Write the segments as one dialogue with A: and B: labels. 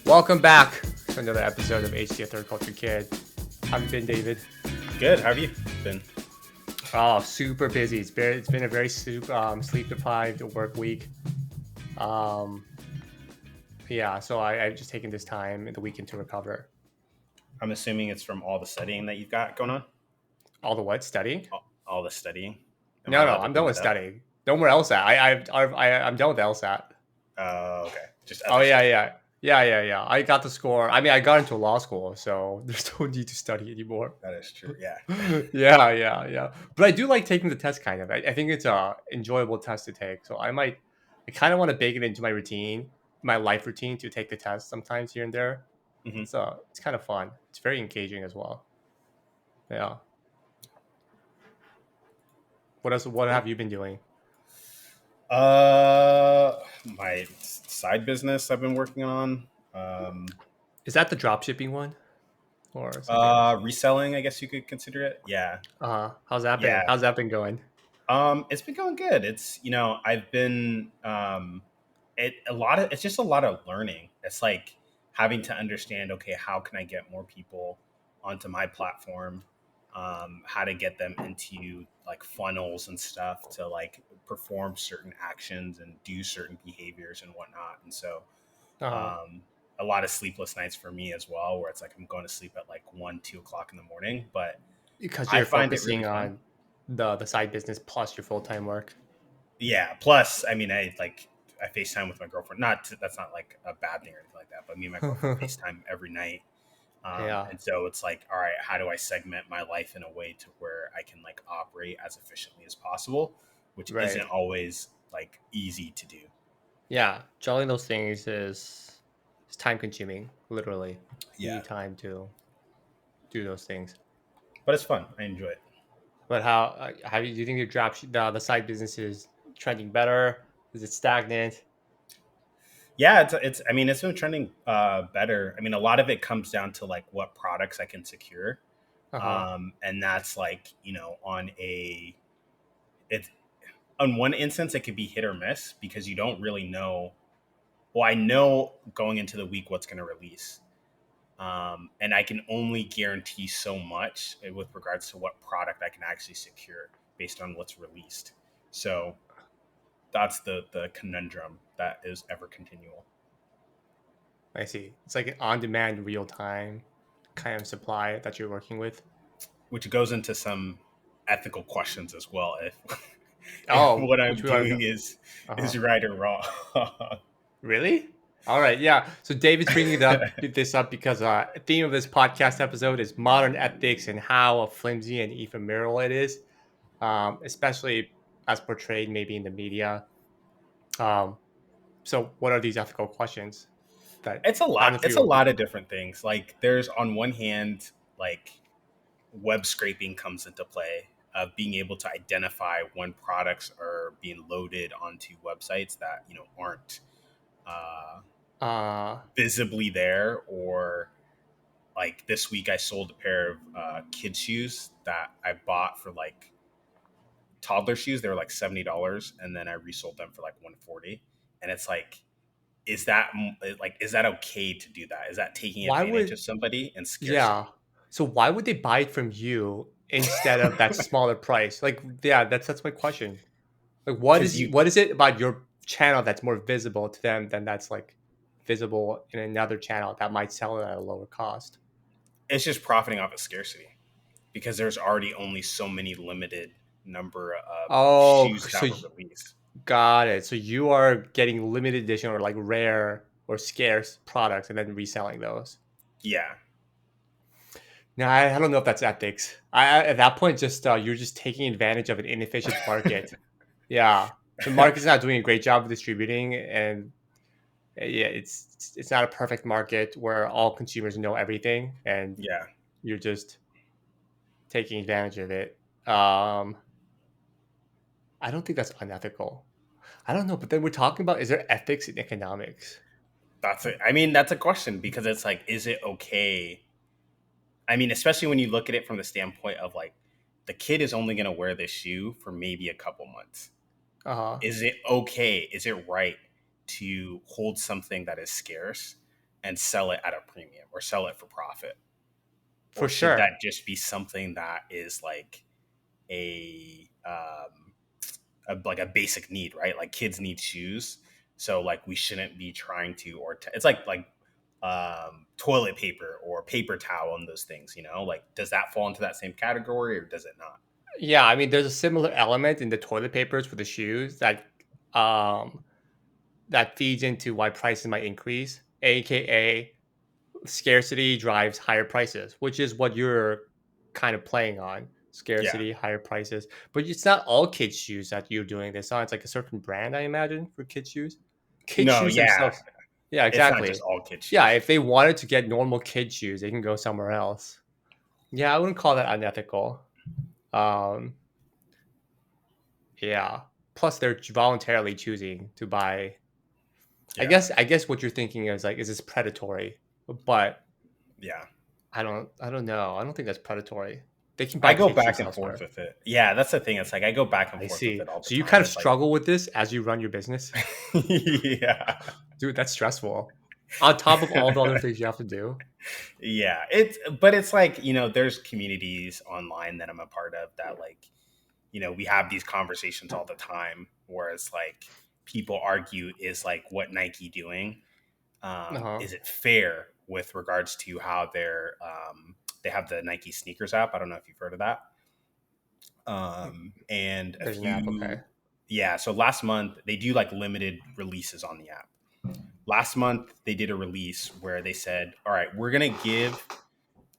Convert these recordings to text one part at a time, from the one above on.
A: Welcome back to another episode of HT Third Culture Kid. How have you been, David?
B: Good. How have you been?
A: Oh, super busy. It's been a very sleep deprived work week. Um, yeah, so I've just taken this time in the weekend to recover.
B: I'm assuming it's from all the studying that you've got going on.
A: All the what? Studying?
B: All the studying. Am I
A: No,
B: allowed to
A: I'm done
B: bring
A: with
B: that up?
A: studying. No more LSAT. I'm done with LSAT.
B: Okay. Just
A: Oh
B: other stuff.
A: yeah. I got the score. I mean, I got into law school, so there's no need to study anymore.
B: That is true. Yeah.
A: Yeah. But I do like taking the test kind of. I think it's a enjoyable test to take. So I kind of want to bake it into my routine, my life routine to take the test sometimes here and there.
B: hmm
A: So it's kind of fun. It's very engaging as well. Yeah. What else? What
B: Cool.
A: have you been doing?
B: My side business I've been working on. Um,
A: Is that the drop shipping one or something else?
B: Reselling, I guess you could consider it. Yeah.
A: How's that been?
B: Yeah.
A: How's that been going?
B: It's been going good. I've been it's just a lot of learning. It's like having to understand, okay, how can I get more people onto my platform? How to get them into like funnels and stuff to like perform certain actions and do certain behaviors and whatnot. And so
A: Uh,
B: um a lot of sleepless nights for me as well, where it's like I'm going to sleep at like 1, 2 o'clock in the morning, but
A: because
B: I
A: you're
B: find it really
A: focusing
B: fun.
A: on the side business plus your full time work.
B: Yeah. Plus, I mean, I FaceTime with my girlfriend. That's not like a bad thing or anything like that. But me and my girlfriend FaceTime every night,
A: Yeah.
B: and so it's like, all right, how do I segment my life in a way to where I can like operate as efficiently as possible, which isn't
A: Right.
B: always like easy to do.
A: Yeah, juggling those things is time consuming. Literally, you
B: Yeah,
A: need time to do those things.
B: but it's fun. I enjoy it.
A: But how do you think your the side business is trending better? Is it stagnant?
B: Yeah, it's. I mean, it's been trending better. I mean, a lot of it comes down to like what products I can secure,
A: Uh huh.
B: and that's like on a it's on one instance it could be hit or miss because you don't really know. Well, I know going into the week what's going to release, and I can only guarantee so much with regards to what product I can actually secure based on what's released. So that's the conundrum that is ever continual,
A: I see. It's like an on demand, real time kind of supply that you're working with.
B: which goes into some ethical questions as well. If if
A: Oh,
B: what
A: which
B: I'm
A: we want to
B: doing
A: go. Uh huh.
B: is right or wrong.
A: Really? All right, yeah. So David's bringing this up because theme of this podcast episode is modern ethics and how flimsy and ephemeral it is, especially as portrayed maybe in the media. Um, so, what are these ethical questions that
B: It's a
A: I don't
B: lot.
A: know if
B: It's
A: you're
B: a
A: open
B: lot of
A: to?
B: different things. Like there's on one hand, like web scraping comes into play of being able to identify when products are being loaded onto websites that aren't uh,
A: Uh,
B: visibly there. Or like this week I sold a pair of kid shoes that I bought for like toddler shoes. They were like $70, and then I resold them for like 140. And it's like, is that okay to do that? Is that taking
A: why
B: advantage
A: would
B: of somebody and
A: yeah?
B: scarcity?
A: So why would they buy it from you instead of that smaller price? Like, yeah, that's my question. Like,
B: Because you
A: what is it about your channel that's more visible to them than that's like visible in another channel that might sell it at a lower cost?
B: it's just profiting off of scarcity, because there's already only so many limited number of
A: Oh,
B: shoes that were released.
A: got it. So you are getting limited edition or like rare or scarce products and then reselling those.
B: Yeah.
A: Now, I don't know if that's ethics. At that point, just you're just taking advantage of an inefficient market. Yeah, the market's not doing a great job of distributing, and yeah, it's not a perfect market where all consumers know everything, and
B: Yeah.
A: you're just taking advantage of it. Um, I don't think that's unethical. I don't know, but then we're talking about is there ethics in economics?
B: That's it. I mean, that's a question, because it's like, is it okay? I mean, especially when you look at it from the standpoint of like, the kid is only going to wear this shoe for maybe a couple months.
A: Uh huh.
B: Is it okay? Is it right to hold something that is scarce and sell it at a premium or sell it for profit?
A: For
B: Or should that
A: sure.
B: just be something that is like a, like a basic need, right? Like kids need shoes, so like we shouldn't be trying to, it's like toilet paper or paper towel and those things. Like does that fall into that same category or does it not?
A: Yeah, I mean, there's a similar element in the toilet papers for the shoes um that feeds into why prices might increase, aka scarcity drives higher prices, which is what you're kind of playing on.
B: Yeah.
A: Scarcity, higher prices. But it's not all kids' shoes that you're doing this on. It's like a certain brand, I imagine, for kids' shoes. Kids'
B: No,
A: shoes
B: yeah,
A: themselves. Yeah,
B: it's not just
A: exactly.
B: all kid
A: Yeah,
B: shoes.
A: if they wanted to get normal kid shoes, they can go somewhere else. Yeah, I wouldn't call that unethical. Um, yeah. Plus, they're voluntarily choosing to buy. I
B: Yeah,
A: guess. I guess what you're thinking is like, is this predatory? But
B: yeah.
A: I don't. I don't know. I don't think that's predatory. They can
B: I
A: buy
B: go
A: kid
B: back
A: shoes
B: and forth
A: elsewhere.
B: with it. Yeah, that's the thing. It's like I go back and
A: I
B: forth with
A: see.
B: it all the
A: So you
B: time.
A: kind of
B: It's like,
A: struggle with this as you run your business,
B: yeah.
A: dude. That's stressful. On top of all the other things you have to do.
B: Yeah, but it's like, there's communities online that I'm a part of that, like, we have these conversations all the time where it's like people argue, is like what Nike doing,
A: Uh huh.
B: is it fair with regards to how they have the Nike sneakers app. I don't know if you've heard of that. And a
A: There's an app.
B: few,
A: Okay.
B: yeah, so last month they do like limited releases on the app. Last month they did a release where they said, all right, we're going to give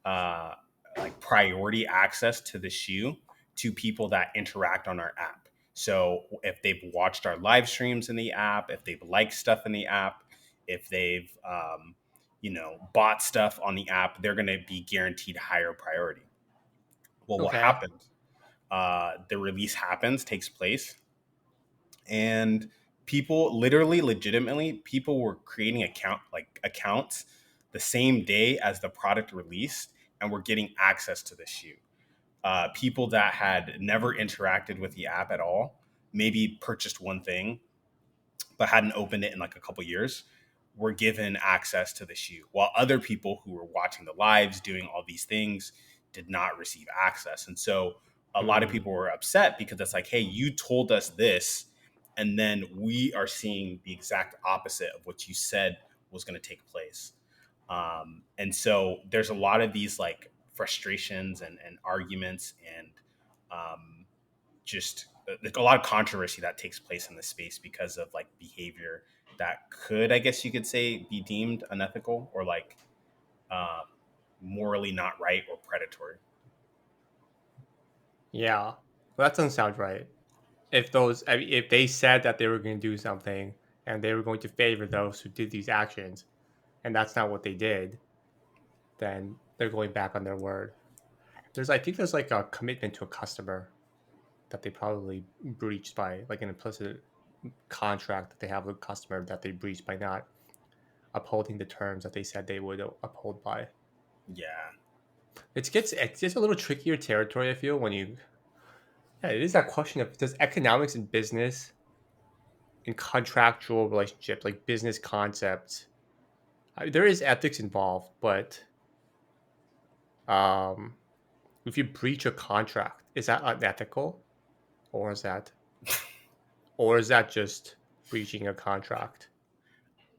B: uh, like priority access to the shoe to people that interact on our app. So if they've watched our live streams in the app, if they've liked stuff in the app, if they've bought stuff on the app, they're going to be guaranteed higher priority. Well, what
A: Okay.
B: happened? The release happens, takes place, and people literally, legitimately, people were creating accounts the same day as the product released and were getting access to the shoe. People that had never interacted with the app at all, maybe purchased one thing but hadn't opened it in like a couple years, were given access to the shoe, while other people who were watching the lives doing all these things did not receive access. And so a lot of
A: Hmm.
B: people were upset because it's like, hey, you told us this, and then we are seeing the exact opposite of what you said was going to take place. And so there's a lot of these like frustrations and arguments and just a lot of controversy that takes place in this space because of like behavior that could, I guess you could say, be deemed unethical or like uh, morally not right or predatory.
A: Yeah. Well, that doesn't sound right. I mean, if they said that they were going to do something and they were going to favor those who did these actions, and that's not what they did, then they're going back on their word. I think there's like a commitment to a customer that they probably breached by like an implicit contract that they have with a customer that they breached by not upholding the terms that they said they would uphold by.
B: Yeah.
A: It's a little trickier territory. I feel when you yeah, it is that question of does economics and business and contractual relationships like business concepts there is ethics involved, but um, if you breach a contract, is that unethical, or is that just breaching a contract?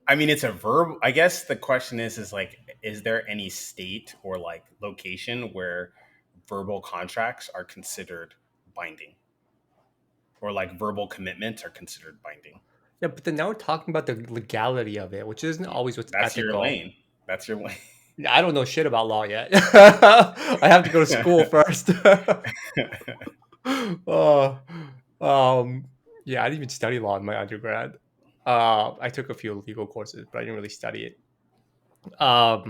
B: I mean, it's a verb. I guess the question is like, is there any state or like location where verbal contracts are considered binding or like verbal commitments are considered binding?
A: Yeah, but then now we're talking about the legality of it, which isn't always what's
B: That's your
A: ethical.
B: lane. That's your lane.
A: I don't know shit about law yet. I have to go to school first. Oh, um, yeah, I didn't even study law in my undergrad. I took a few legal courses, but I didn't really study it. Yeah,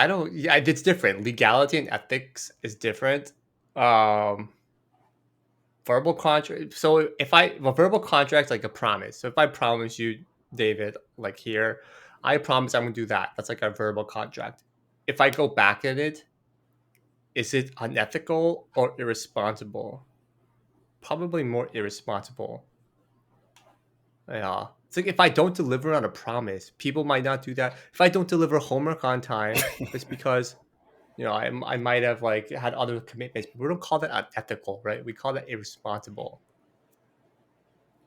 A: I don't. Yeah, it's different. Legality and ethics is different. Um, verbal contract. So verbal contract's like a promise. So if I promise you, David, like here, I promise I'm gonna do that. That's like a verbal contract. If I go back at it, is it unethical or irresponsible? Probably more irresponsible. Yeah. It's like if I don't deliver on a promise, people might not do that. If I don't deliver homework on time, it's because I might have like had other commitments. We don't call that unethical, right? We call that irresponsible.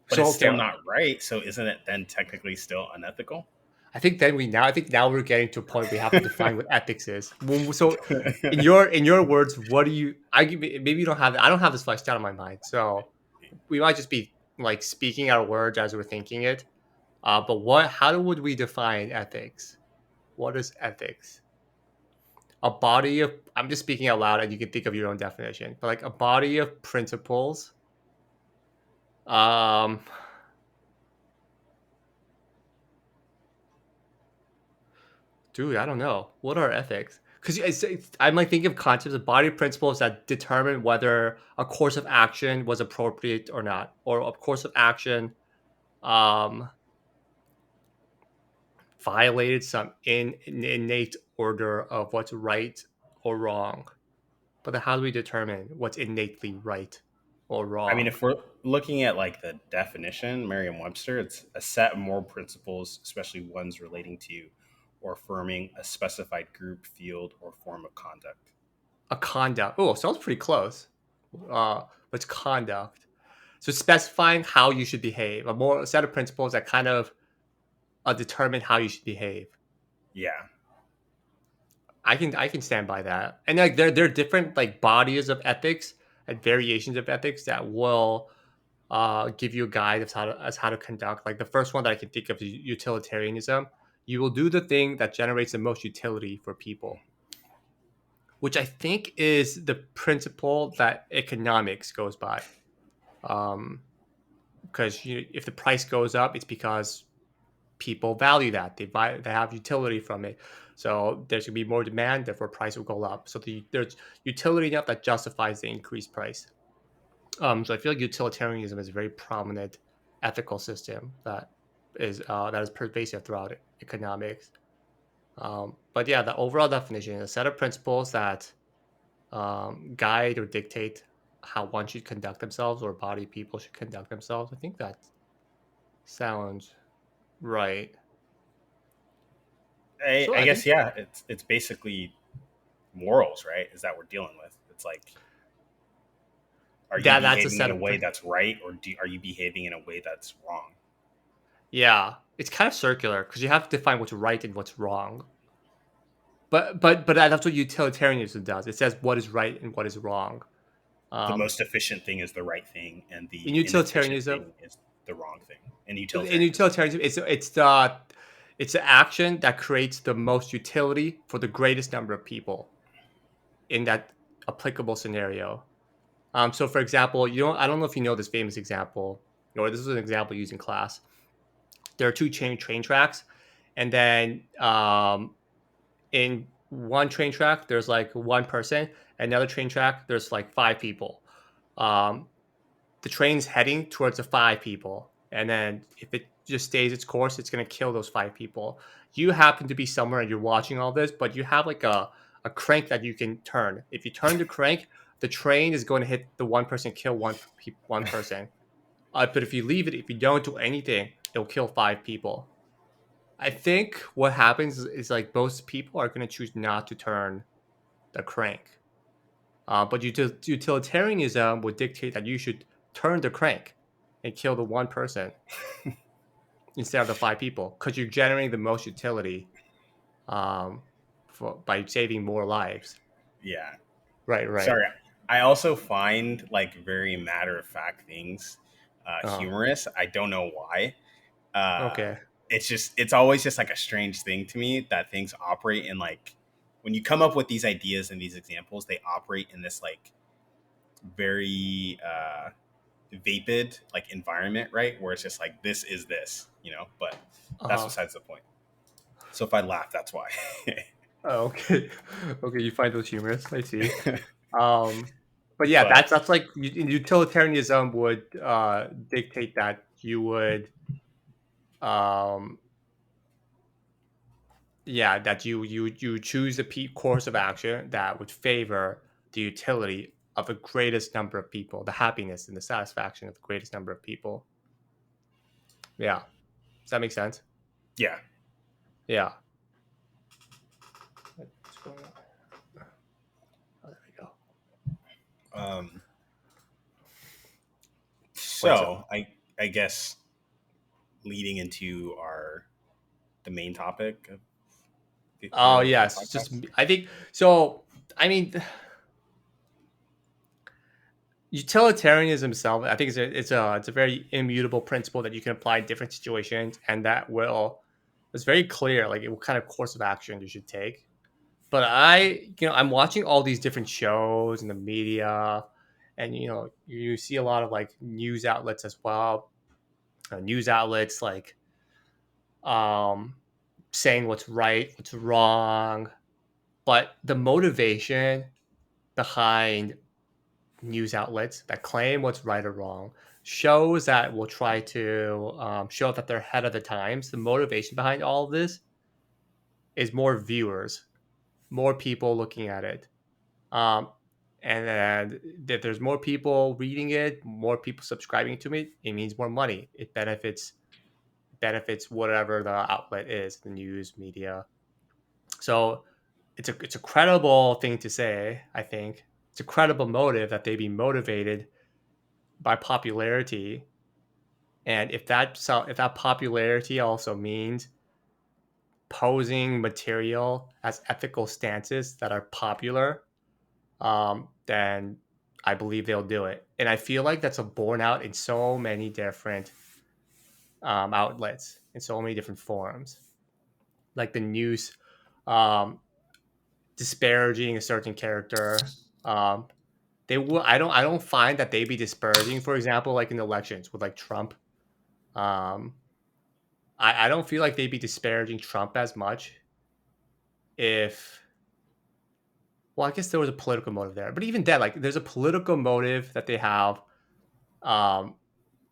B: But
A: So
B: it's
A: okay,
B: still not right. So isn't it then technically still unethical?
A: I think now we're getting to a point we have to define what ethics is. So in your words, what do you? Maybe you don't have. I don't have this fleshed out in my mind. So we might just be like speaking our words as we're thinking it. But what? How would we define ethics? What is ethics? A body of. I'm just speaking out loud, and you can think of your own definition. But like a body of principles. Um, Dude, I don't know. What are ethics? Because I might think of concepts of body principles that determine whether a course of action was appropriate or not, or a course of action um, violated some innate order of what's right or wrong. But then how do we determine what's innately right or
B: I mean,
A: wrong?
B: if we're looking at like the definition, Merriam-Webster, it's a set of moral principles, especially ones relating to or affirming a specified group, field, or form of conduct.
A: A conduct. Oh, sounds pretty close. But it's conduct. So specifying how you should behave, a set of principles that kind of determine how you should behave.
B: Yeah.
A: I can stand by that. And like there are different like bodies of ethics and variations of ethics that will give you a guide as how to conduct. Like the first one that I can think of is utilitarianism. You will do the thing that generates the most utility for people, which I think is the principle that economics goes by. Um, because if the price goes up, it's because people value that they have utility from it, so there's going to be more demand, therefore price will go up. So there's utility enough that justifies the increased price. So I feel like utilitarianism is a very prominent ethical system that is pervasive throughout economics. But yeah, the overall definition is a set of principles that guide or dictate how one should conduct themselves or body people should conduct themselves. I think that sounds right.
B: I,
A: So
B: I
A: I
B: guess
A: think
B: yeah, it's basically morals, right? Is that we're dealing with? It's like, are you
A: that's a
B: behaving in
A: set
B: a
A: of
B: way that's right, or are you behaving in a way that's wrong?
A: Yeah, it's kind of circular because you have to define what's right and what's wrong. But that's what utilitarianism does. It says what is right and what is wrong.
B: The
A: Um,
B: most efficient thing is the right thing, and
A: in
B: the inefficient
A: utilitarianism,
B: thing is the wrong thing. In
A: in
B: utilitarianism,
A: utilitarianism, it's the action that creates the most utility for the greatest number of people in that applicable scenario. So for example, I don't know if you know this famous example, or this is an example used in class. There are two train tracks, and then in one train track there's like one person, another train track there's like five people. um the train's heading towards the five people, and then if it just stays its course it's going to kill those five people. You happen to be somewhere and you're watching all this, but you have like a crank that you can turn. If you turn the crank, the train is going to hit the one person, kill one person. But if you leave it, if you don't do anything, it'll kill five people. I think what happens is like most people are going to choose not to turn the crank. But utilitarianism would dictate that you should turn the crank and kill the one person instead of the five people because you're generating the most utility um, by saving more lives.
B: yeah.
A: Right, right.
B: Sorry, I also find like very matter of fact things
A: Uh,
B: humorous. I don't know why. Uh,
A: okay.
B: it's always just like a strange thing to me that things operate in like when you come up with these ideas and these examples, they operate in this like very vapid like environment, right? Where it's just like this is this, but that's
A: Uh,
B: besides the point. So if I laugh, that's why.
A: okay. Okay, you find those humorous. I see. Um, but yeah,
B: But
A: that's like utilitarianism would dictate that you would um, yeah, that you choose the course of action that would favor the utility of the greatest number of people, the happiness and the satisfaction of the greatest number of people. Yeah. Does that make sense?
B: Yeah.
A: Yeah. What's going on? Oh, there we go.
B: Um,
A: What's up?
B: so I guess leading into the main topic of
A: Oh
B: the
A: yes, just
B: podcast.
A: I think so. I mean, utilitarianism itself, I think it's a very immutable principle that you can apply in different situations, and that will it's very clear like what kind of course of action you should take. But I'm watching all these different shows in the media, and you see a lot of like news outlets as well. News outlets like um, saying what's right, what's wrong, but the motivation behind news outlets that claim what's right or wrong, shows that will try to show that they're ahead of the times. The motivation behind all of this is more viewers, more people looking at it. Um, and then if there's more people reading it, more people subscribing to it, it means more money. It benefits whatever the outlet is, the news media. So it's a credible thing to say. I think it's a credible motive that they be motivated by popularity. And if that popularity also means posing material as ethical stances that are popular, then I believe they'll do it. And I feel like that's a borne out in so many different outlets, in so many different forums, like the news um, disparaging a certain character. They will. I don't find that they be disparaging. For example, like in elections with like Trump. Um, I don't feel like they'd be disparaging Trump as much if, well, I guess there was a political motive there, but even then, like, there's a political motive that they have, um,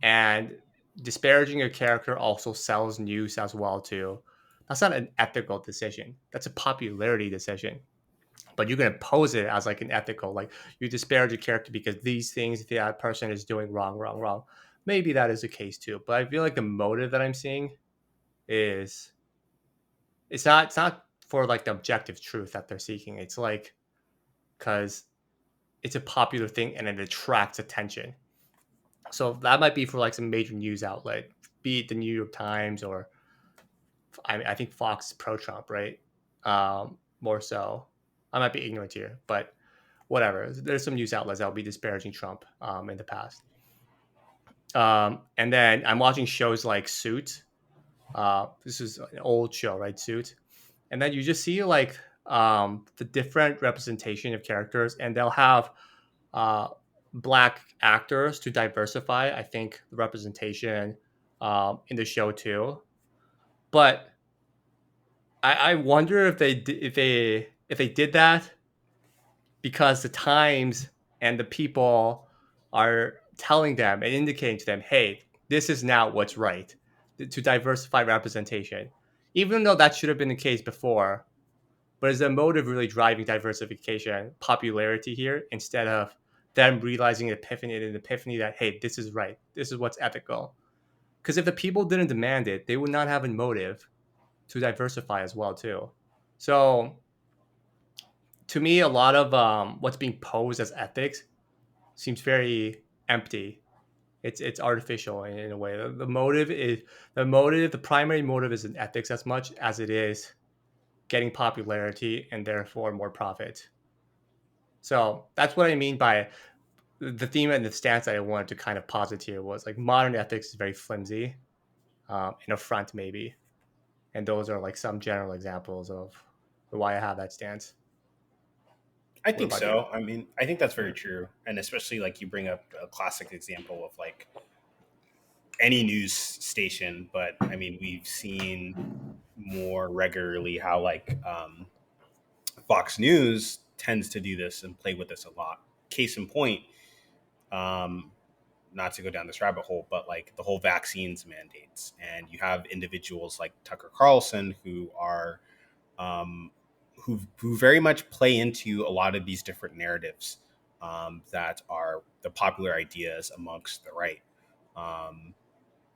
A: and disparaging a character also sells news as well too. That's not an ethical decision. That's a popularity decision. But you're gonna pose it as like an ethical, like you disparage a character because these things that person is doing wrong, wrong, wrong. Maybe that is the case too, but I feel like the motive that I'm seeing is it's not for like the objective truth that they're seeking. It's like because it's a popular thing and it attracts attention. So that might be for like some major news outlet, be it the New York Times or I think Fox is pro Trump, right? More so. I might be ignorant here, but whatever. There's some news outlets that will be disparaging Trump in the past. And then I'm watching shows like Suits. This is an old show, right? Suits. And then you just see like the different representation of characters, and they'll have uh, black actors to diversify. I think the representation in the show too. But I wonder if they did that because the times and the people are telling them and indicating to them, hey, this is now what's right to diversify representation, even though that should have been the case before. But is the motive really driving diversification, popularity here, instead of them realizing an epiphany that, hey, this is right, this is what's ethical? Because if the people didn't demand it, they would not have a motive to diversify as well too. So to me, a lot of what's being posed as ethics seems very empty. It's artificial in a way. The primary motive isn't ethics as much as it is getting popularity and therefore more profit. So that's what I mean by the theme and the stance that I wanted to kind of posit here was like modern ethics is very flimsy, in a front maybe, and those are like some general examples of why I have that stance.
B: I
A: What
B: think
A: about you?
B: so. I mean, I think that's
A: Yeah.
B: very true, and especially like you bring up a classic example of like any news station. But I mean, we've seen more regularly how like Fox News tends to do this and play with this a lot. Case in point, um, not to go down this rabbit hole, but like the whole vaccines mandates, and you have individuals like Tucker Carlson who are who very much play into a lot of these different narratives that are the popular ideas amongst the right, um,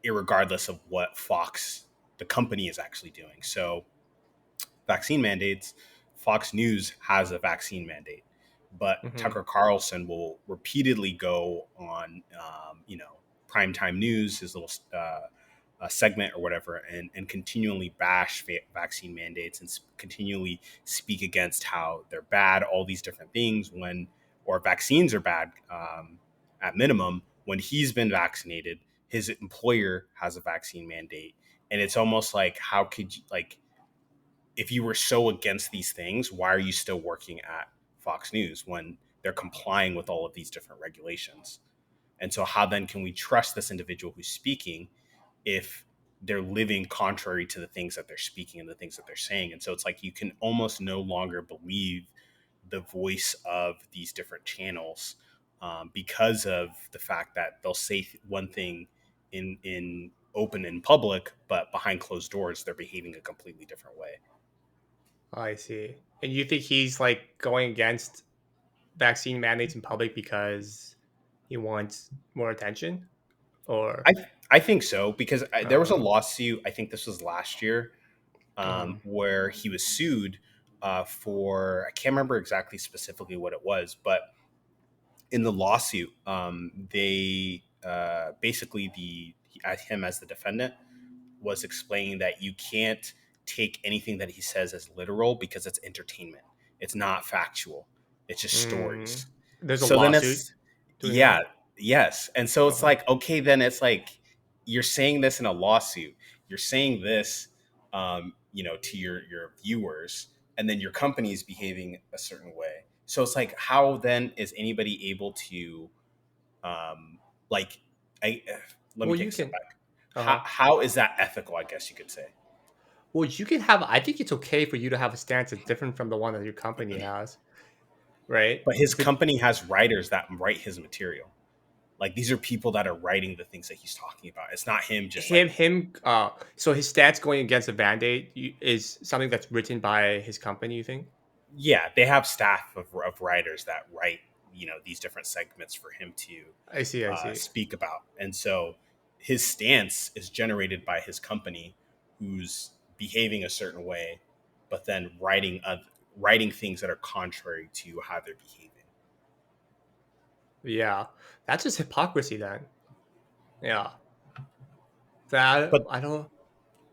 B: irregardless of what Fox the company is actually doing. So vaccine mandates, Fox News has a vaccine mandate, but
A: Hmm.
B: Tucker Carlson will repeatedly go on, primetime news, his little segment or whatever, and continually bash vaccine mandates and continually speak against how they're bad, all these different things when, or vaccines are bad at minimum when he's been vaccinated. His employer has a vaccine mandate, and it's almost like, how could you, like, if you were so against these things, why are you still working at Fox News when they're complying with all of these different regulations? And so, how then can we trust this individual who's speaking if they're living contrary to the things that they're speaking and the things that they're saying? And so, it's like you can almost no longer believe the voice of these different channels because of the fact that they'll say one thing in open in public, but behind closed doors, they're behaving a completely different way.
A: I see. And you think he's like going against vaccine mandates in public because he wants more attention, or
B: I I think so because there was a
A: uh,
B: lawsuit. I think this was last year
A: mhm.
B: where he was sued for, I can't remember exactly specifically what it was, but in the lawsuit, they basically him as the defendant was explaining that you can't take anything that he says as literal because it's entertainment. It's not factual. It's just
A: Mm,
B: stories.
A: there's a
B: So then
A: lawsuit
B: it's,
A: doing
B: yeah,
A: that.
B: yes. And so it's
A: Uh-huh.
B: like, okay, then it's like you're saying this in a lawsuit. You're saying this, to your viewers, and then your company is behaving a certain way. So it's like, how then is anybody able to, like, I let me
A: Well,
B: take
A: you
B: a step
A: can.
B: back. How
A: Uh-huh.
B: how is that ethical? I guess you could say.
A: Well, you can have. I think it's okay for you to have a stance that's different from the one that your company has, right?
B: But his
A: If it
B: company has writers that write his material. Like, these are people that are writing the things that he's talking about. It's not him just like,
A: so his stance going against a band-aid is something that's written by his company, you think?
B: yeah, they have staff of writers that write, these different segments for him to
A: I see, I see.
B: speak about. And so his stance is generated by his company, who's behaving a certain way, but then writing things that are contrary to how they're behaving.
A: Yeah. That's just hypocrisy then. Yeah. That
B: But
A: I don't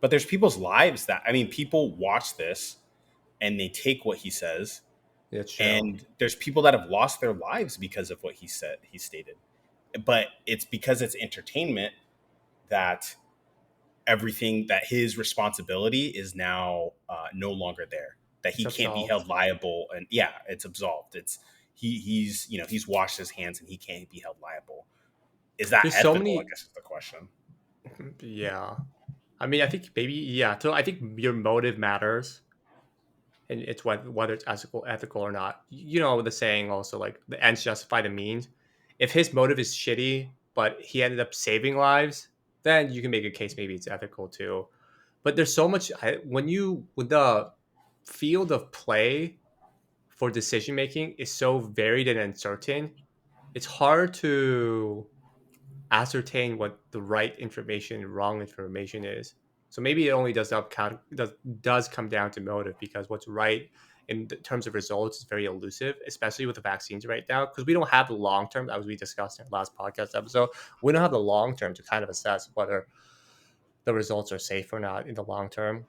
B: but there's people's lives that, I mean, people watch this and they take what he says,
A: That's true.
B: and there's people that have lost their lives because of what he stated. But it's because it's entertainment that everything, that his responsibility is now no longer there, that
A: It's
B: he can't be held
A: absolved.
B: liable. And yeah, it's absolved. It's he's washed his hands and he can't be held liable. Is that
A: There's so
B: ethical, I
A: many
B: guess is the question.
A: yeah. I mean, I think maybe yeah. So I think your motive matters, and it's whether it's ethical or not. You know the saying also like the ends justify the means. If his motive is shitty, but he ended up saving lives, then you can make a case maybe it's ethical too. But there's so much when the field of play for decision making is so varied and uncertain. It's hard to ascertain what the right information and wrong information is. So maybe it only does come down to motive because what's right in terms of results is very elusive, especially with the vaccines right now, because we don't have the long term, as we discussed in the last podcast episode. We don't have the long term to kind of assess whether the results are safe or not in the long term.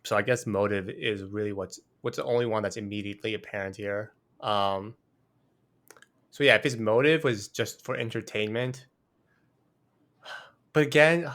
A: So I guess motive is really what's the only one that's immediately apparent here. So yeah, if his motive was just for entertainment, but again,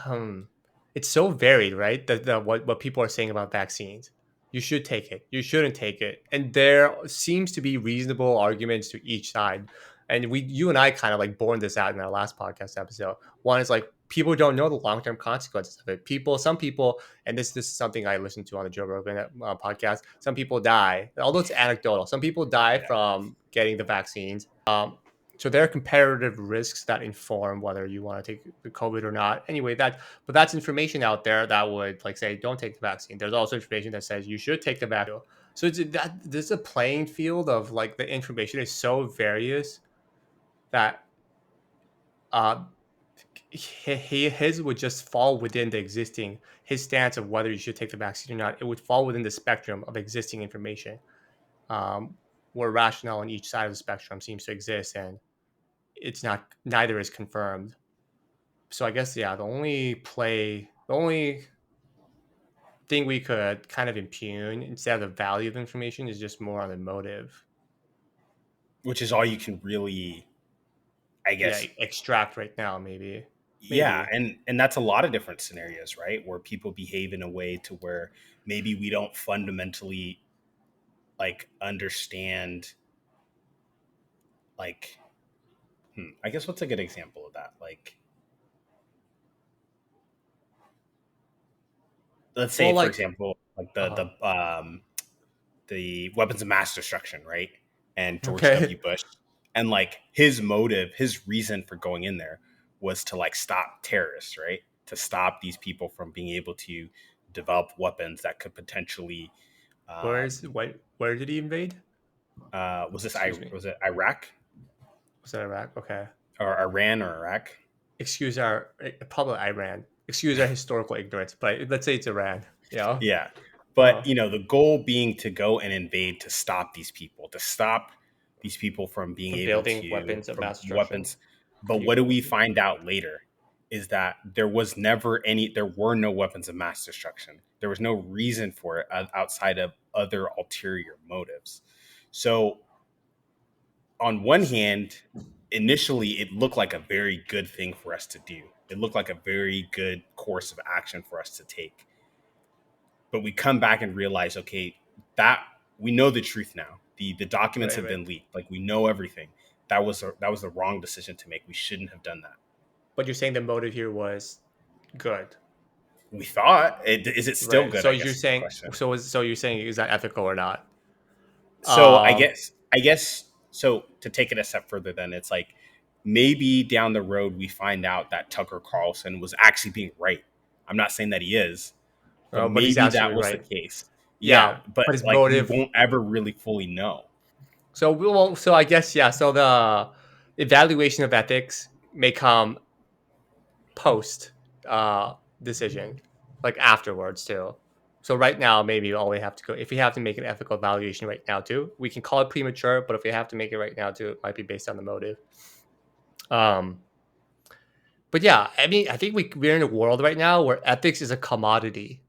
A: it's so varied, right? The what people are saying about vaccines. You should take it. You shouldn't take it. And there seems to be reasonable arguments to each side. And you and I kind of like borne this out in our last podcast episode. One is like people don't know the long term consequences of it. Some people, and this is something I listened to on the Joe Rogan podcast. Some people die, although it's anecdotal. Some people die
B: Yeah.
A: from getting the vaccines. So there are comparative risks that inform whether you want to take the COVID or not. Anyway, but that's information out there that would like say don't take the vaccine. There's also information that says you should take the vaccine. So that there's a playing field of like the information is so various that uh, his would just fall within the existing his stance of whether you should take the vaccine or not. It would fall within the spectrum of existing information, um, where rationale on each side of the spectrum seems to exist, and it's not neither is confirmed. So I guess yeah, the only thing we could kind of impugn instead of the value of information is just more on the motive.
B: which is all you can really, I
A: Yeah,
B: guess.
A: extract right now, maybe,
B: Yeah,
A: maybe.
B: and that's a lot of different scenarios, right? Where people behave in a way to where maybe we don't fundamentally like understand like I guess what's a good example of that? Like let's say
A: Well,
B: for
A: like,
B: example, like
A: uh,
B: the weapons of mass destruction, right? And George
A: okay,
B: W. Bush. And like his motive, his reason for going in there was to like stop terrorists, right? To stop these people from being able to develop weapons that could potentially
A: where did he invade? Excuse me.
B: Was it Iraq
A: Was that Iraq? Okay.
B: or Iran or Iraq?
A: Excuse our probably Iran. Excuse our historical ignorance, but let's say it's Iran. Yeah.
B: Yeah.
A: Uh,
B: But, the goal being to go and invade to stop these people, to stop these people from being
A: from
B: able
A: building
B: to,
A: weapons of
B: from
A: mass destruction.
B: weapons. But what do we find out later is that there were no weapons of mass destruction. There was no reason for it outside of other ulterior motives. So, on one hand, initially it looked like a very good thing for us to do. It looked like a very good course of action for us to take, but we come back and realize, okay, that we know the truth now. The documents
A: Right,
B: have
A: right.
B: been leaked. Like we know everything. That was the wrong decision to make. We shouldn't have done that.
A: But you're saying the motive here was good,
B: We thought is it still
A: right?
B: good?
A: So
B: I
A: you're
B: guess is the
A: saying
B: question.
A: so you're saying is that ethical or not?
B: So
A: Um,
B: I guess so. To take it a step further, then it's like maybe down the road we find out that Tucker Carlson was actually being right. I'm not saying that he is, but
A: but he's
B: maybe that
A: absolutely
B: was the
A: right.
B: case.
A: Yeah,
B: Yeah, but
A: but his
B: like we
A: motive.
B: won't ever really fully know.
A: So we will. So I guess yeah. So the evaluation of ethics may come post decision, like afterwards too. So right now, maybe all we have to go if we have to make an ethical evaluation right now too, we can call it premature. But if we have to make it right now too, it might be based on the motive. Um, but yeah, I mean, I think we're in a world right now where ethics is a commodity.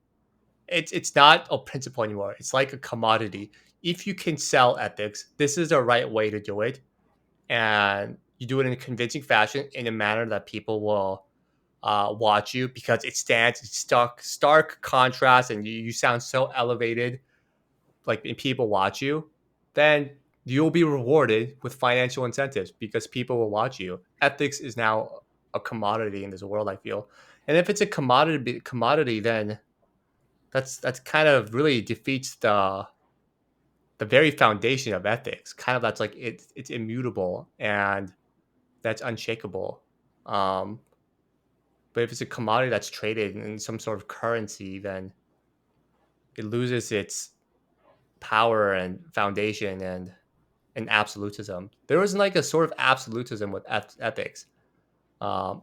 A: It's not a principle anymore. It's like a commodity. If you can sell ethics, this is the right way to do it, and you do it in a convincing fashion in a manner that people will watch you because it stands in stark contrast, and you sound so elevated, like and people watch you, then you'll be rewarded with financial incentives because people will watch you. Ethics is now a commodity in this world, I feel, and if it's a commodity, then that's kind of really defeats the very foundation of ethics. Kind of that's like it's immutable and that's unshakable. Um, but if it's a commodity that's traded in some sort of currency, then it loses its power and foundation and absolutism. There was like a sort of absolutism with ethics. Um,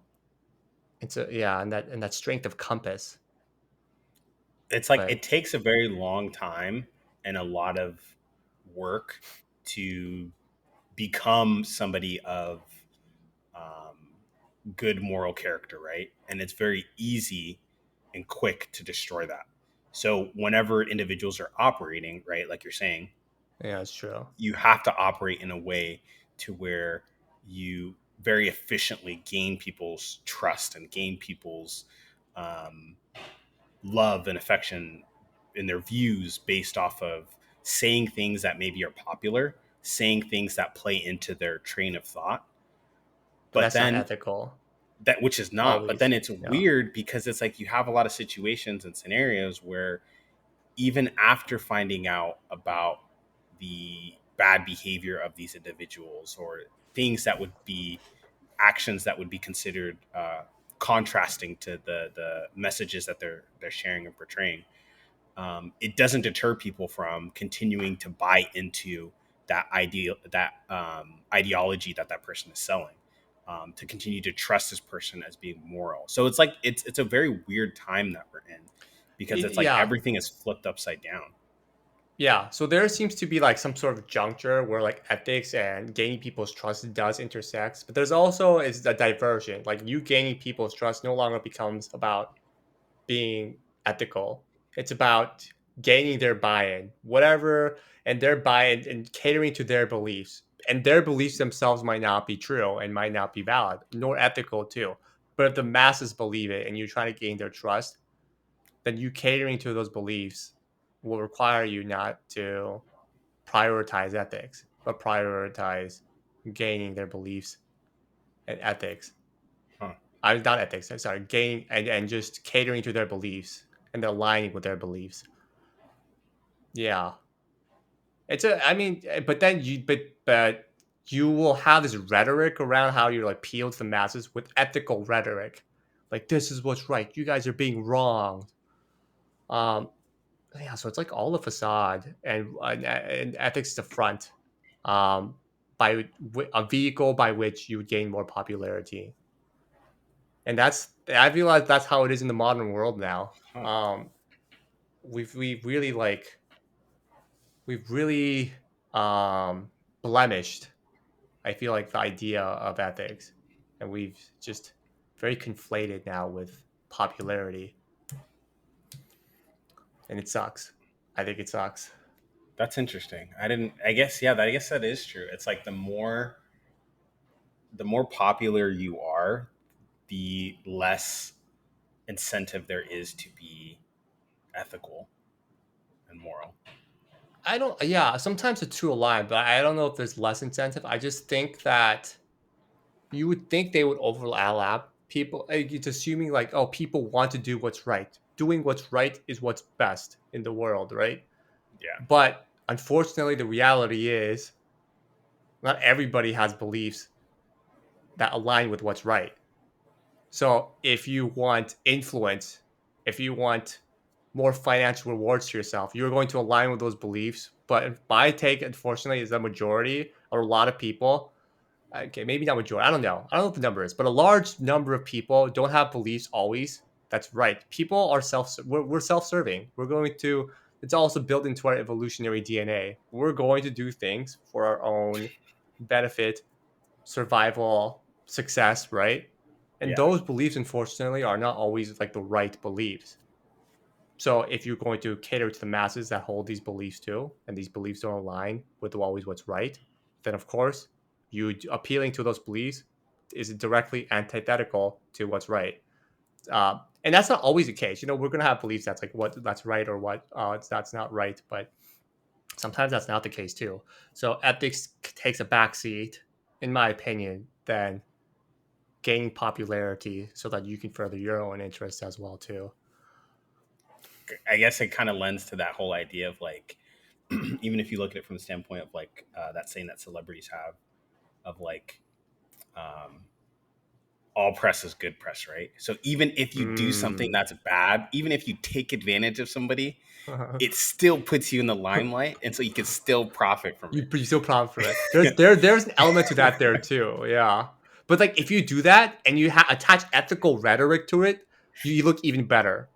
A: it's a yeah, and that strength of compass.
B: It's like
A: But
B: it takes a very long time and a lot of work to become somebody of um, good moral character, right? And it's very easy and quick to destroy that. So whenever individuals are operating, right, like you're saying,
A: yeah, it's true.
B: you have to operate in a way to where you very efficiently gain people's trust and gain people's um, love and affection in their views based off of saying things that maybe are popular, saying things that play into their train of thought.
A: But
B: But
A: that's not
B: then
A: ethical.
B: that which is not, but
A: Always.
B: then it's
A: Yeah.
B: weird because it's like you have a lot of situations and scenarios where even after finding out about the bad behavior of these individuals or things that would be actions that would be considered contrasting to the messages that they're sharing and portraying, it doesn't deter people from continuing to buy into that ideology that that person is selling. to continue to trust this person as being moral. So it's like it's a very weird time that we're in because it's like
A: Yeah.
B: everything is flipped upside down.
A: Yeah, so there seems to be like some sort of juncture where like ethics and gaining people's trust does intersect, but there's also is a diversion. Like you gaining people's trust no longer becomes about being ethical. It's about gaining their buy-in, whatever, and their buy-in and catering to their beliefs. And their beliefs themselves might not be true and might not be valid, nor ethical too. But if the masses believe it and you're trying to gain their trust, then you catering to those beliefs will require you not to prioritize ethics, but prioritize gaining their beliefs and ethics.
B: Huh.
A: I not ethics. Sorry, gaining and just catering to their beliefs and aligning with their beliefs. Yeah, it's a. I mean, but then but you will have this rhetoric around how you like appeal to the masses with ethical rhetoric, like this is what's right. You guys are being wrong. Um, yeah, so it's like all the facade and ethics the front, um, a vehicle by which you would gain more popularity, and that's I feel like that's how it is in the modern world now.
B: Huh.
A: We've really like we've really blemished. I feel like the idea of ethics, and we've just very conflated now with popularity, and it sucks. I think it sucks.
B: That's interesting. I didn't. I guess yeah. I guess that is true. It's like the more popular you are, the less incentive there is to be ethical and moral.
A: I don't. Yeah, sometimes the two align, but I don't know if there's less incentive. I just think that you would think they would overlap. People, it's assuming like, oh, people want to do what's right. Doing what's right is what's best in the world, right?
B: Yeah.
A: But unfortunately, the reality is not everybody has beliefs that align with what's right. So if you want influence, if you want more financial rewards to yourself, you're going to align with those beliefs. But my take, unfortunately, is the majority or a lot of people, okay, maybe not majority, I don't know what the number is, but a large number of people don't have beliefs always. That's right. People are we're self-serving. We're going to, it's also built into our evolutionary DNA. We're going to do things for our own benefit, survival, success, right? And
B: Yeah.
A: those beliefs, unfortunately, are not always like the right beliefs. So if you're going to cater to the masses that hold these beliefs too, and these beliefs don't align with always what's right, then of course, you appealing to those beliefs is directly antithetical to what's right. And that's not always the case. You know, we're gonna have beliefs that's like what that's right or what that's not right, but sometimes that's not the case too. So ethics takes a backseat, in my opinion, than gaining popularity so that you can further your own interests as well too.
B: I guess it kind of lends to that whole idea of like, even if you look at it from the standpoint of like that saying that celebrities have of like, um, all press is good press, right? So even if you do something
A: Mm.
B: that's bad, even if you take advantage of somebody, it still puts you in the limelight, and so you can still profit from
A: You still prompt for it. There's
B: it.
A: there's an element to that there too. Yeah, but like if you do that and you attach ethical rhetoric to it, you look even better.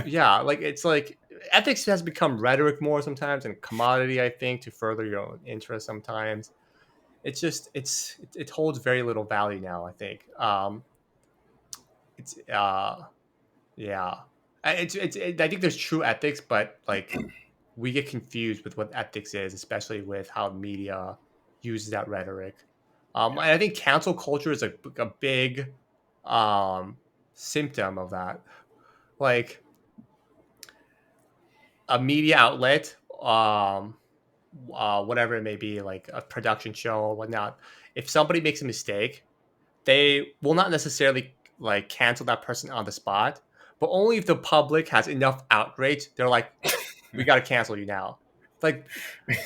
A: Yeah, like it's like ethics has become rhetoric more sometimes and commodity. I think to further your own interest sometimes. It's just it holds very little value now. I think. It's yeah. I think there's true ethics, but like we get confused with what ethics is, especially with how media uses that rhetoric.
B: Yeah.
A: And I think cancel culture is a big um, symptom of that. Like a media outlet, whatever it may be, like a production show or whatnot, if somebody makes a mistake, they will not necessarily like cancel that person on the spot, but only if the public has enough outrage, they're like, we got to cancel you now. Like,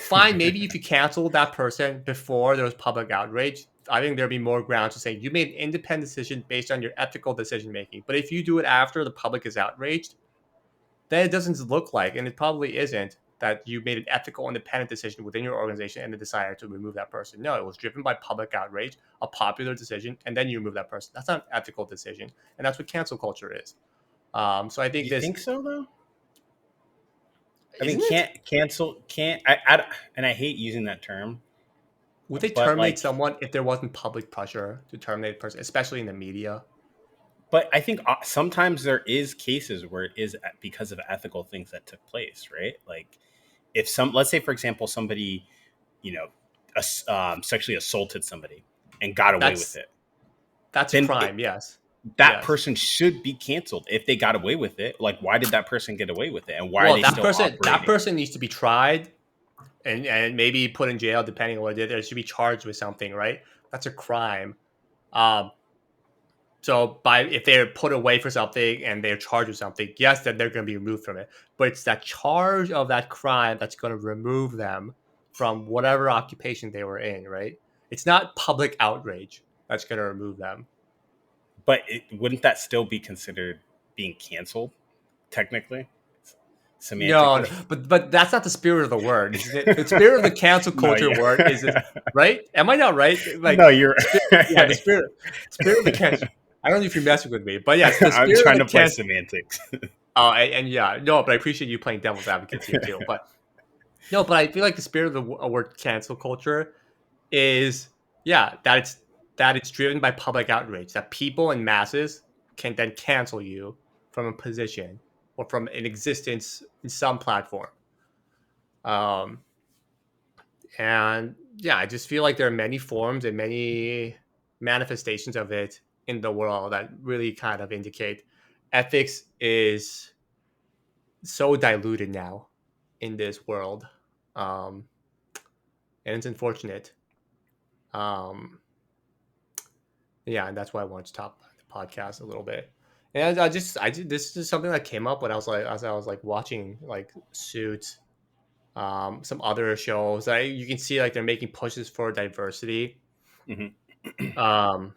A: fine, maybe if you cancel that person before there was public outrage, I think there'd be more grounds to say you made an independent decision based on your ethical decision making. But if you do it after the public is outraged, then it doesn't look like, and it probably isn't. that you made an ethical, independent decision within your organization and the desire to remove that person. No, it was driven by public outrage, a popular decision, and then you remove that person. That's not an ethical decision, and that's what cancel culture is. So I think
B: You
A: this
B: think so though? I mean,
A: isn't it.
B: can't and I hate using that term,
A: Would they
B: but
A: terminate
B: like,
A: someone if there wasn't public pressure to terminate a person, especially in the media?
B: but I think sometimes there is cases where it is because of ethical things that took place, right? Like, if let's say, for example, somebody, you know, sexually assaulted somebody and got away with
A: That's
B: it,
A: that's a
B: then
A: crime. Yes,
B: that
A: yes.
B: person should be canceled if they got away with it. Like, why did that person get away with it, and why are
A: Well,
B: they still
A: that
B: operating?
A: person needs to be tried and maybe put in jail depending on what they did. They should be charged with something, right? That's a crime. Um, so by if they're put away for something and they're charged with something, yes, then they're going to be removed from it. But it's that charge of that crime that's going to remove them from whatever occupation they were in, right? It's not public outrage that's going to remove them.
B: But wouldn't that still be considered being canceled technically,
A: No,
B: semantically?
A: but that's not the spirit of the word, isn't it? The spirit of the cancel
B: No,
A: culture word
B: yeah.
A: is this, right? Am I not right? Like
B: No, you're.
A: the spirit, yeah, spirit of the cancel. I don't know if you're messing with me, but yes, the
B: I'm
A: spirit of
B: trying
A: the
B: to play
A: cancel.
B: semantics.
A: Oh, and yeah, no, but I appreciate you playing devil's advocate here too. But no, but I feel like the spirit of the word cancel culture is, yeah, that it's driven by public outrage, that people in masses can then cancel you from a position or from an existence in some platform. Um, and yeah, I just feel like there are many forms and many manifestations of it in the world that really kind of indicate ethics is so diluted now in this world. Um, and it's unfortunate. Um, yeah, and that's why I wanted to talk about the podcast a little bit. And this is something that came up when I was like, as I was like watching like Suits, some other shows. You can see like they're making pushes for diversity.
B: Hmm.
A: Um,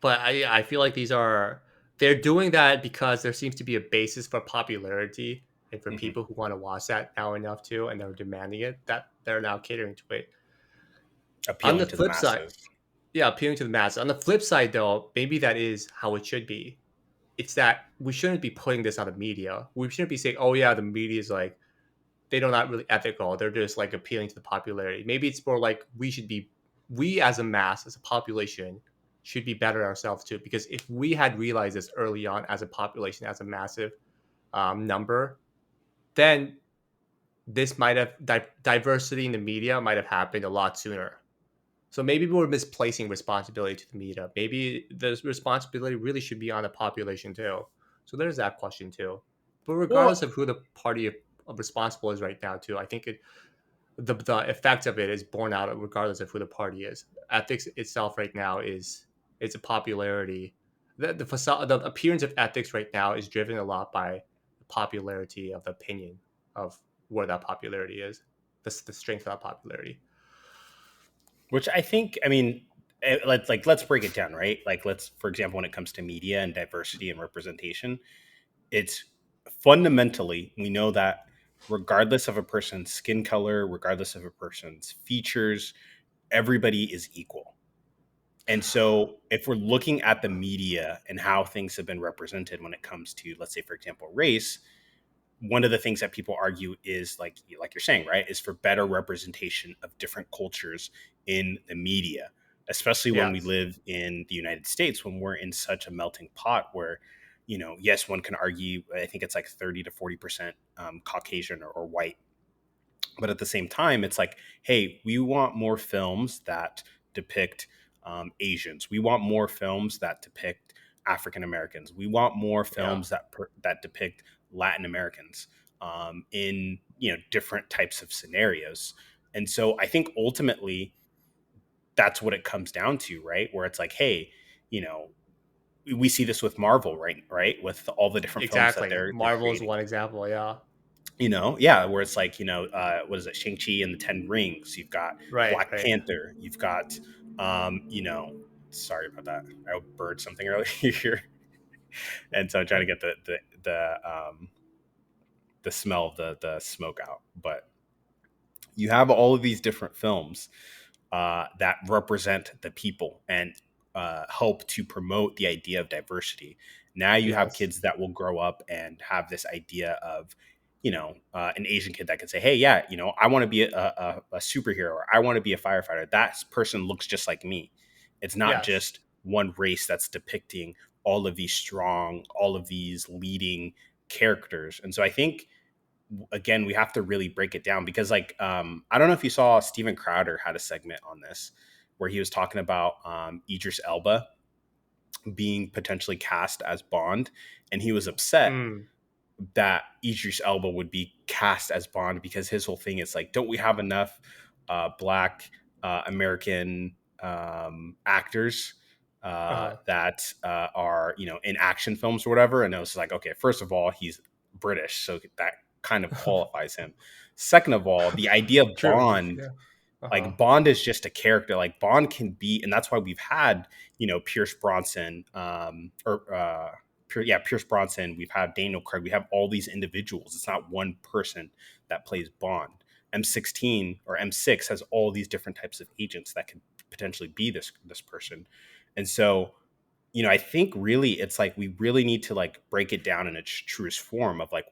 A: but I feel like they're doing that because there seems to be a basis for popularity and for
B: Hmm.
A: people who want to watch that now enough to, and they're demanding it, that they're now catering to it. On the
B: Appealing to the
A: flip side,
B: masses.
A: yeah, appealing to the masses. On the flip side, though, maybe that is how it should be. It's that we shouldn't be putting this on the media. We shouldn't be saying, "Oh yeah, the media is like they're not really ethical. They're just like appealing to the popularity." Maybe it's more like we as a mass, as a population, should be better ourselves too. Because if we had realized this early on as a population, as a massive number, then this might have diversity in the media might have happened a lot sooner. So maybe we're misplacing responsibility to the media. Maybe the responsibility really should be on the population too. So there's that question too. But regardless
B: Well,
A: of who the party of responsible is right now too, I think the effect of it is borne out regardless of who the party is. Ethics itself right now is it's a popularity. The facade, the appearance of ethics right now is driven a lot by the popularity of the opinion of where that popularity is, the strength of that popularity.
B: which I think, I mean, let's break it down, right? Like, let's, for example, when it comes to media and diversity and representation, it's fundamentally, we know that regardless of a person's skin color, regardless of a person's features, everybody is equal. And so, if we're looking at the media and how things have been represented when it comes to, let's say, for example, race, one of the things that people argue is like you're saying, right, is for better representation of different cultures in the media, especially when we
A: Yes.
B: live in the United States, when we're in such a melting pot where, yes, one can argue, I think it's like 30 to 40% Caucasian or white, but at the same time, it's like, hey, we want more films that depict Asians. We want more films that depict African Americans. We want more
A: Yeah.
B: films that depict Latin Americans in different types of scenarios. And so I think ultimately that's what it comes down to, right? Where it's like, hey, you know, we see this with Marvel, right? Right, with all the different films that
A: Exactly.
B: they're
A: Marvel is
B: creating.
A: one example. Yeah.
B: Yeah, where it's like, what is it, Shang-Chi and the Ten Rings, you've got
A: Right.
B: Black
A: Right.
B: Panther, you've got sorry about that, I bird something earlier here, and so I'm trying to get the the smell of the smoke out. But you have all of these different films that represent the people and help to promote the idea of diversity. Now you have
A: Yes.
B: kids that will grow up and have this idea of, an Asian kid that can say, "Hey, yeah, I want to be a superhero, or I want to be a firefighter. That person looks just like me." It's not
A: Yes.
B: just one race that's depicting all of these strong, all of these leading characters. And so I think, again, we have to really break it down because, like, I don't know if you saw, Steven Crowder had a segment on this where he was talking about Idris Elba being potentially cast as Bond, and he was upset
A: Mm.
B: that Idris Elba would be cast as Bond because his whole thing is like, don't we have enough black American actors
A: Uh-huh.
B: that are, in action films or whatever? And it was like, okay, first of all, he's British, so that kind of qualifies him. Second of all, the idea of
A: True.
B: Bond,
A: Yeah. Uh-huh.
B: like, Bond is just a character. Like, Bond can be, and that's why we've had, Pierce Bronson, Pierce Bronson. We've had Daniel Craig. We have all these individuals. It's not one person that plays Bond. M16 or M6 has all these different types of agents that could potentially be this person. And so, I think really it's like we really need to, like, break it down in its truest form of like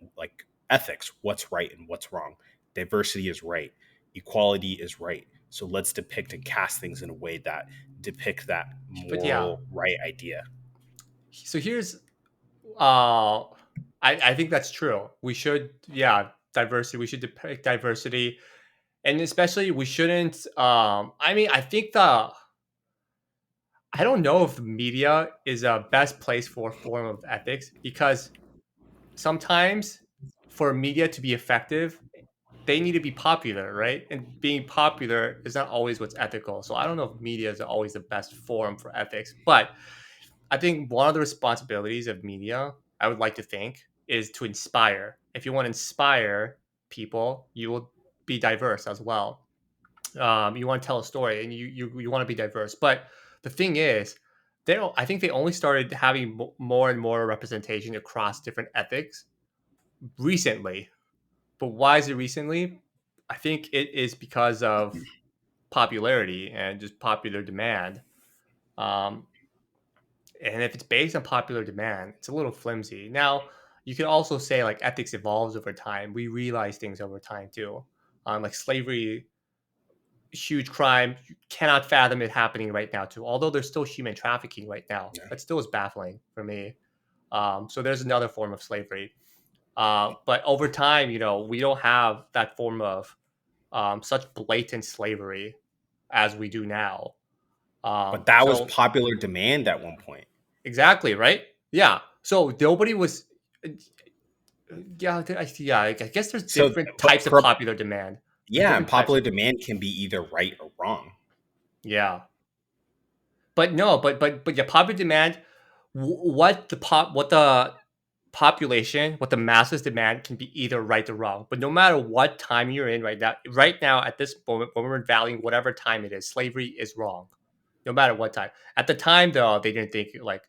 B: ethics, what's right and what's wrong. Diversity is right, equality is right. So let's depict and cast things in a way that depict that
A: But yeah,
B: moral right idea.
A: so here's I think that's true. We should, yeah, diversity. We should depict diversity, and especially we shouldn't. I mean, I think the I don't know if media is a best place for a form of ethics because sometimes for media to be effective, they need to be popular, right? And being popular is not always what's ethical. So I don't know if media is always the best forum for ethics, but I think one of the responsibilities of media, I would like to think, is to inspire. If you want to inspire people, you will be diverse as well. You want to tell a story, and you want to be diverse. But the thing is, I think they only started having more and more representation across different ethics recently. But why is it recently? I think it is because of popularity and just popular demand. Um, and if it's based on popular demand, it's a little flimsy. Now, you could also say like ethics evolves over time. We realize things over time too. Like slavery, huge crime. You cannot fathom it happening right now too. Although there's still human trafficking right now,
B: Yeah.
A: that still is baffling for me. So there's another form of slavery. But over time, we don't have that form of such blatant slavery as we do now.
B: But that was
A: So
B: popular demand at one point.
A: exactly right. Yeah. So nobody was. Yeah, yeah. I guess there's
B: So,
A: different
B: but
A: types of popular demand. There's
B: yeah, and
A: different types
B: popular
A: of
B: demand can be either right or wrong.
A: yeah. But no, but yeah, popular demand. What the population, what the masses demand can be either right or wrong. But no matter what time you're in right now at this moment, when we're valuing whatever time it is, slavery is wrong. No matter what time. At the time, though, they didn't think like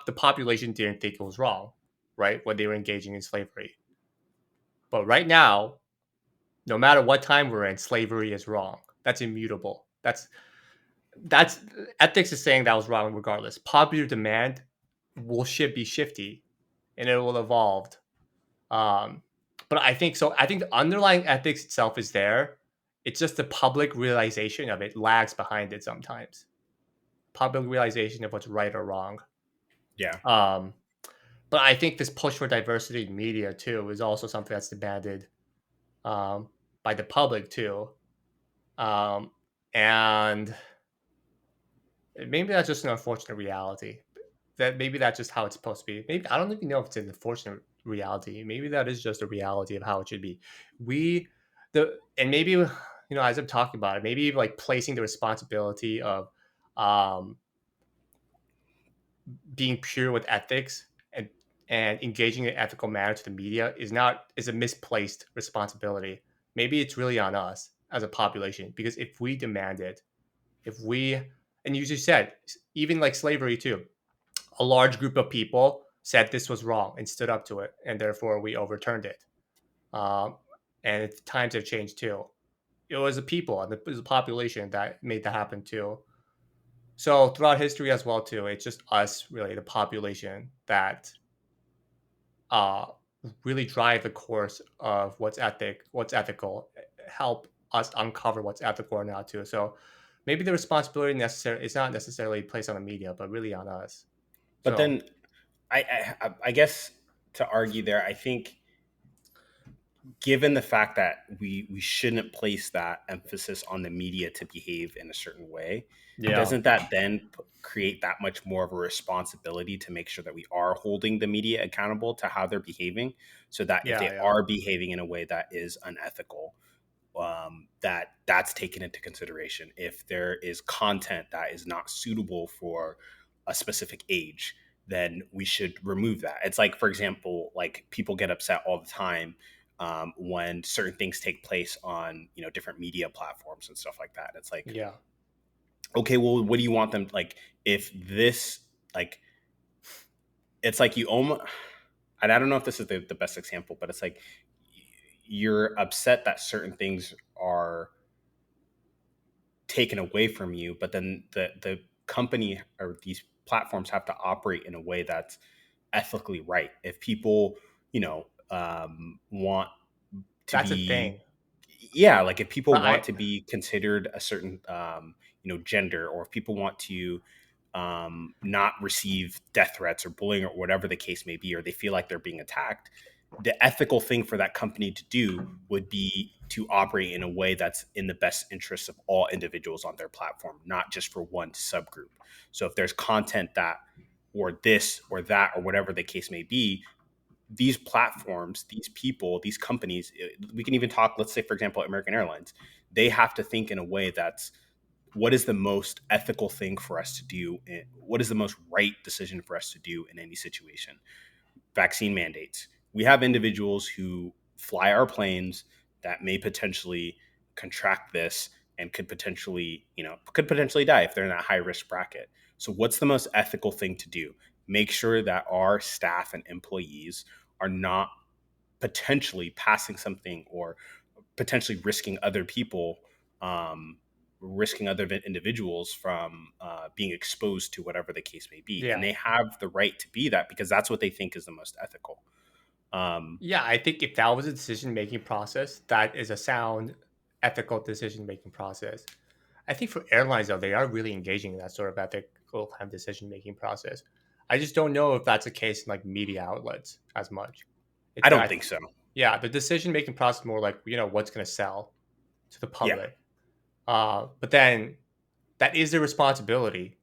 A: the population didn't think it was wrong, right? When they were engaging in slavery. But right now, no matter what time we're in, slavery is wrong. That's immutable. That's ethics is saying that was wrong regardless. Popular demand should be shifty and it will evolve. Um, but I think so. I think the underlying ethics itself is there. It's just the public realization of it lags behind it sometimes. Public realization of what's right or wrong.
B: Yeah.
A: Um, but I think this push for diversity in media too is also something that's demanded um, by the public too. Um, and maybe that's just an unfortunate reality. That maybe that's just how it's supposed to be. Maybe I don't even know if it's an unfortunate reality. Maybe that is just a reality of how it should be. We and maybe as I'm talking about it, maybe like placing the responsibility of um, being pure with ethics and engaging in an ethical manner to the media is a misplaced responsibility. Maybe it's really on us as a population because if we demand it, if we and you just said even like slavery too, a large group of people said this was wrong and stood up to it, and therefore we overturned it. um, and times have changed too. It was the people and it was the population that made that happen too. So throughout history as well too, it's just us really, the population that uh, really drive the course of what's ethical, help us uncover what's ethical or not too. So maybe the responsibility necessary is not necessarily placed on the media, but really on us.
B: But
A: So
B: then I guess to argue there, I think given the fact that we shouldn't place that emphasis on the media to behave in a certain way,
A: yeah,
B: doesn't that then create that much more of a responsibility to make sure that we are holding the media accountable to how they're behaving, so that if they
A: yeah,
B: are behaving in a way that is unethical, that's taken into consideration. If there is content that is not suitable for a specific age, then we should remove that. It's like, for example, like people get upset all the time when certain things take place on different media platforms and stuff like that. It's like,
A: yeah,
B: okay, well, what do you want them like? If this like, it's like you almost, and I don't know if this is the best example, but it's like you're upset that certain things are taken away from you, but then the company or these platforms have to operate in a way that's ethically right. If people want to
A: that's a
B: be,
A: thing,
B: yeah, like if people
A: but
B: want
A: I
B: to be considered a certain gender, or if people want to not receive death threats or bullying or whatever the case may be, or they feel like they're being attacked, the ethical thing for that company to do would be to operate in a way that's in the best interest of all individuals on their platform, not just for one subgroup. So if there's content that, or this or that, or whatever the case may be, these platforms, these people, these companies, we can even talk, let's say, for example, American Airlines, they have to think in a way that's, what is the most ethical thing for us to do? What is the most right decision for us to do in any situation? Vaccine mandates. We have individuals who fly our planes that may potentially contract this and could potentially die if they're in that high risk bracket. So what's the most ethical thing to do? Make sure that our staff and employees are not potentially passing something, or potentially risking other individuals from being exposed to whatever the case may be. And
A: yeah.
B: they have the right to be that because that's what they think is the most ethical.
A: Yeah, I think if that was a decision making process, that is a sound, ethical decision making process. I think for airlines though, they are really engaging in that sort of ethical kind of decision making process. I just don't know if that's the case in like media outlets as much.
B: I
A: It's
B: don't think so.
A: yeah, the decision making process more like what's going to sell to the
B: Yeah.
A: public. But then that is their responsibility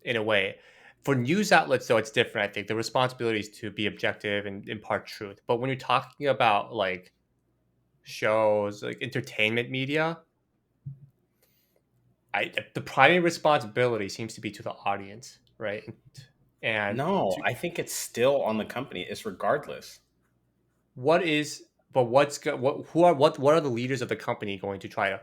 A: in a way. For news outlets, though, it's different. I think the responsibility is to be objective and impart truth. But when you're talking about like shows, like entertainment media, the primary responsibility seems to be to the audience, right? And
B: No,
A: to
B: I think it's still on the company. It's regardless.
A: what is, but what who are what are the leaders of the company going to try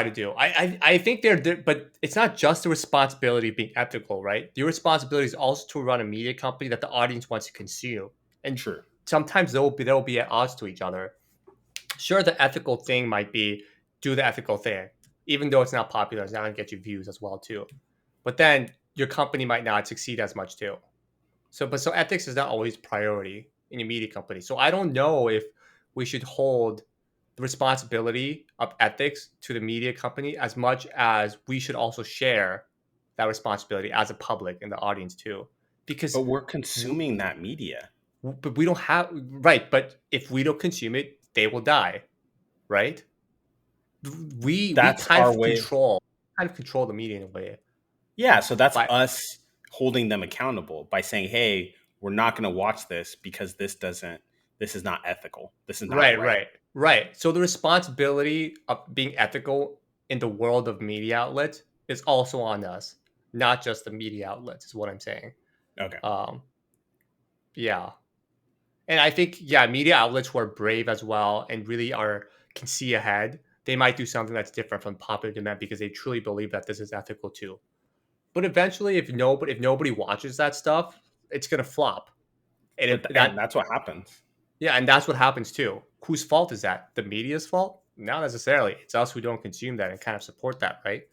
A: to do? I think but it's not just the responsibility of being ethical, right? Your responsibility is also to run a media company that the audience wants to consume, and
B: True.
A: sometimes they'll be at odds to each other. Sure, the ethical thing might be do the ethical thing, even though it's not popular, it's not going to get you views as well too. But then your company might not succeed as much too. So ethics is not always priority in your media company. So I don't know if we should hold the responsibility of ethics to the media company as much as we should also share that responsibility as a public and the audience too. Because
B: But we're consuming that media.
A: but we don't have right, but if we don't consume it, they will die, right? We
B: That's our way.
A: kind of control the media in a way.
B: Yeah, so that's
A: But
B: us holding them accountable by saying, "Hey, we're not going to watch this because this is not ethical. This is not
A: right,
B: right."
A: right, right. So the responsibility of being ethical in the world of media outlets is also on us, not just the media outlets, is what I'm saying.
B: Okay.
A: Um, yeah. And I think, yeah, media outlets who are brave as well and really can see ahead, they might do something that's different from popular demand because they truly believe that this is ethical too. But eventually, if nobody watches that stuff, it's gonna flop. And if
B: And
A: that
B: that's what happens.
A: yeah, and that's what happens too. Whose fault is that? The media's fault? Not necessarily. It's us who don't consume that and kind of support that, right?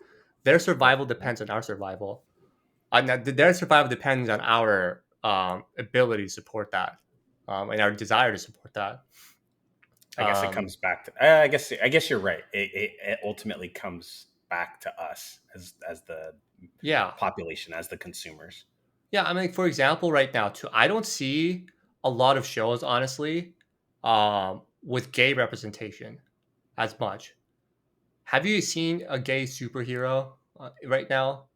A: Their survival depends on our survival. Their survival depends on our ability to support that, and our desire to support that.
B: I guess it
A: Um,
B: comes back to. I guess you're right. It ultimately comes back to us as the
A: yeah,
B: population, as the consumers.
A: yeah. I mean, for example, right now too, I don't see a lot of shows, honestly, with gay representation as much. Have you seen a gay superhero right now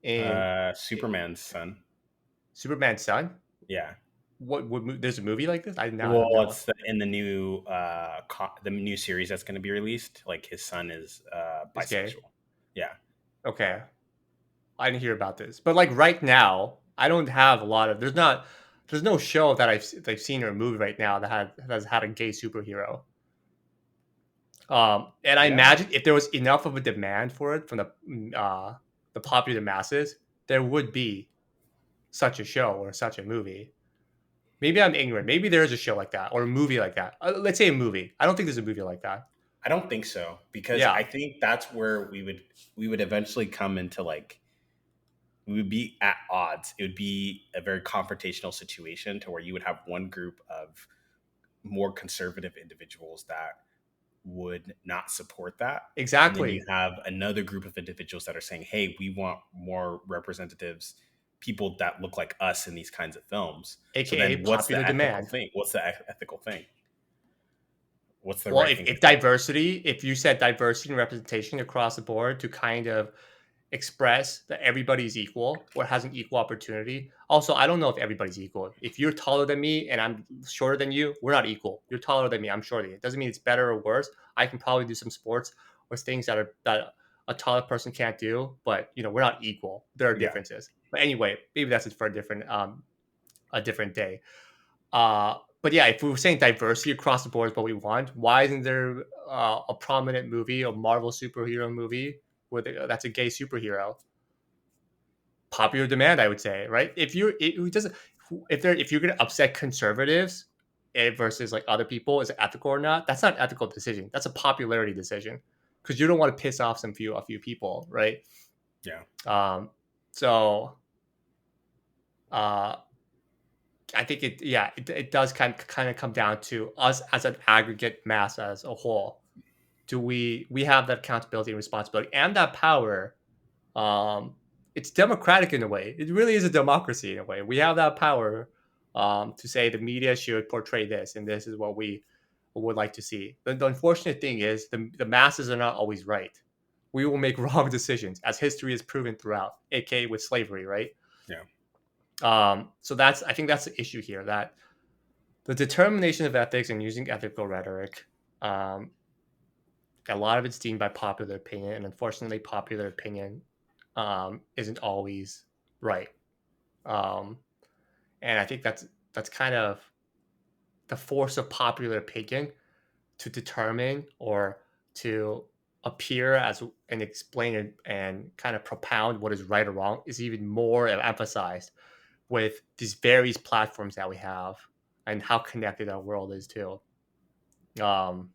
A: in
B: Superman's son.
A: Superman's son?
B: Yeah.
A: There's a movie like this? I did not
B: Well,
A: know.
B: it's in the new series that's going to be released. Like his son is
A: It's gay.
B: bisexual. Yeah.
A: Okay, I didn't hear about this, but like right now, I don't have a lot of. There's no show that I've seen or a movie right now that has had a gay superhero. And I
B: Yeah.
A: imagine if there was enough of a demand for it from the popular masses, there would be such a show or such a movie. Maybe I'm ignorant. Maybe there is a show like that or a movie like that. Let's say a movie. I don't think there's a movie like that.
B: I don't think so because I
A: Yeah,
B: think that's where we would eventually come into like we would be at odds. It would be a very confrontational situation to where you would have one group of more conservative individuals that would not support that. And then you
A: exactly.
B: have another group of individuals that are saying, hey, we want more representatives, people that look like us in these kinds of films. So
A: AKA
B: then what's
A: popular
B: the ethical
A: demand.
B: thing? What's the ethical thing? What's the
A: Well,
B: right
A: if,
B: thing to
A: if
B: do?
A: diversity, if you said diversity and representation across the board to kind of express that everybody's equal or has an equal opportunity. Also, I don't know if everybody's equal. If you're taller than me and I'm shorter than you, we're not equal. You're taller than me, I'm shorter than you. It doesn't mean it's better or worse. I can probably do some sports or things that a taller person can't do, but we're not equal. There are
B: Yeah.
A: differences. But anyway, maybe that's it for a different day. But yeah, if we were saying diversity across the board is what we want, why isn't there a prominent movie, a Marvel superhero movie that's a gay superhero? Popular demand, I would say, right? If you're gonna upset conservatives versus like other people, is it ethical or not? That's not an ethical decision. That's a popularity decision because you don't want to piss off a few people, right?
B: Yeah.
A: So uh, I think it does kind of come down to us as an aggregate mass as a whole. Do we have that accountability and responsibility and that power? It's democratic in a way. It really is a democracy in a way. We have that power to say the media should portray this, and this is what we would like to see. The unfortunate thing is the masses are not always right. We will make wrong decisions, as history has proven throughout, aka with slavery, right?
B: Yeah.
A: So I think that's the issue here. That the determination of ethics and using ethical rhetoric, um, a lot of it's deemed by popular opinion, and unfortunately, popular opinion isn't always right. Um, and I think that's kind of the force of popular opinion to determine or to appear as and explain and kind of propound what is right or wrong is even more emphasized with these various platforms that we have and how connected our world is too. Um,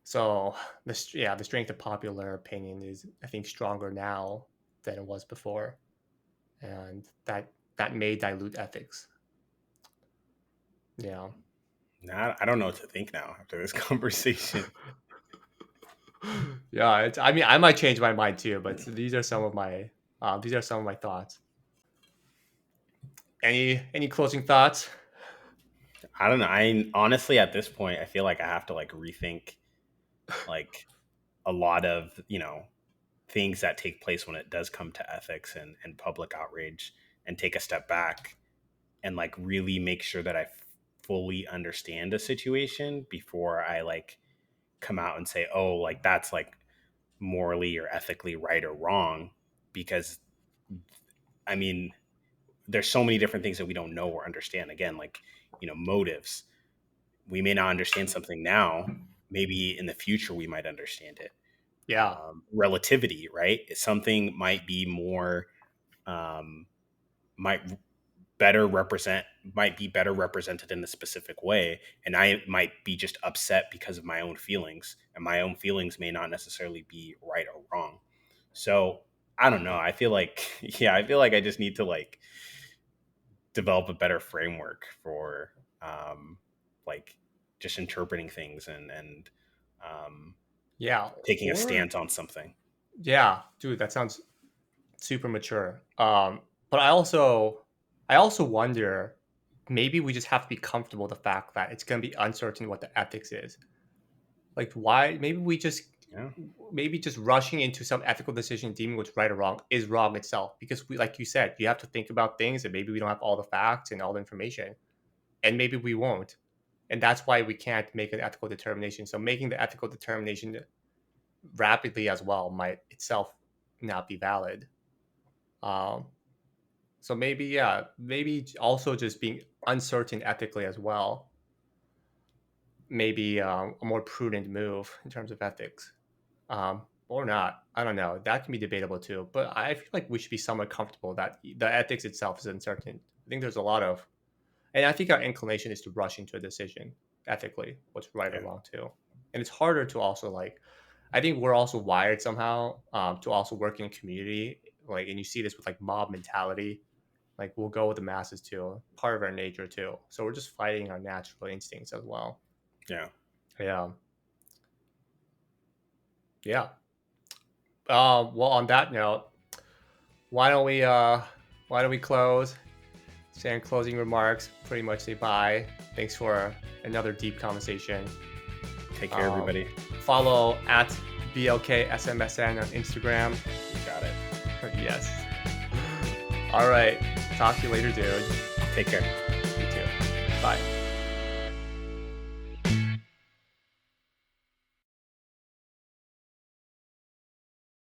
A: so the strength of popular opinion is I think stronger now than it was before, and that may dilute ethics. Yeah.
B: Now I don't know what to think now after this conversation.
A: Yeah, I mean, I might change my mind too, but these are some of my thoughts. Any closing thoughts?
B: I don't know. I honestly at this point I feel like I have to like rethink like a lot of, things that take place when it does come to ethics and public outrage and take a step back and like really make sure that I fully understand a situation before I like come out and say, oh, like that's like morally or ethically right or wrong. Because I mean, there's so many different things that we don't know or understand. Again, like, motives. We may not understand something now. Maybe in the future we might understand it.
A: Yeah,
B: Relativity, right? Something might be more, might might be better represented in a specific way, and I might be just upset because of my own feelings, and my own feelings may not necessarily be right or wrong. So I don't know. I feel like yeah, I feel like I just need to like develop a better framework for like just interpreting things and um,
A: Yeah.
B: taking a
A: Or
B: stance on something.
A: yeah, dude, that sounds super mature. But I also wonder, maybe we just have to be comfortable with the fact that it's going to be uncertain what the ethics is. Like, why?
B: Yeah,
A: Maybe just rushing into some ethical decision, deeming what's right or wrong, is wrong itself. Because we, like you said, you have to think about things, and maybe we don't have all the facts and all the information, and maybe we won't, and that's why we can't make an ethical determination. So making the ethical determination rapidly as well might itself not be valid. Um, so maybe, yeah, maybe also just being uncertain ethically as well, maybe a more prudent move in terms of ethics, or not. I don't know. That can be debatable too. But I feel like we should be somewhat comfortable that the ethics itself is uncertain. I think there's a lot of, and I think our inclination is to rush into a decision ethically, what's right or
B: yeah,
A: wrong too. And it's harder to also like, I think we're also wired somehow to also work in community. Like, and you see this with like mob mentality. Like, we'll go with the masses too, part of our nature too. So we're just fighting our natural instincts as well.
B: yeah.
A: Yeah. Yeah. Well, on that note, why don't we close? Saying closing remarks, pretty much say bye. Thanks for another deep conversation.
B: Take care, everybody.
A: Follow at BLKSMSN on Instagram.
B: You got it.
A: Yes. All right. Talk to you later, dude.
B: Take care.
A: You too. Bye.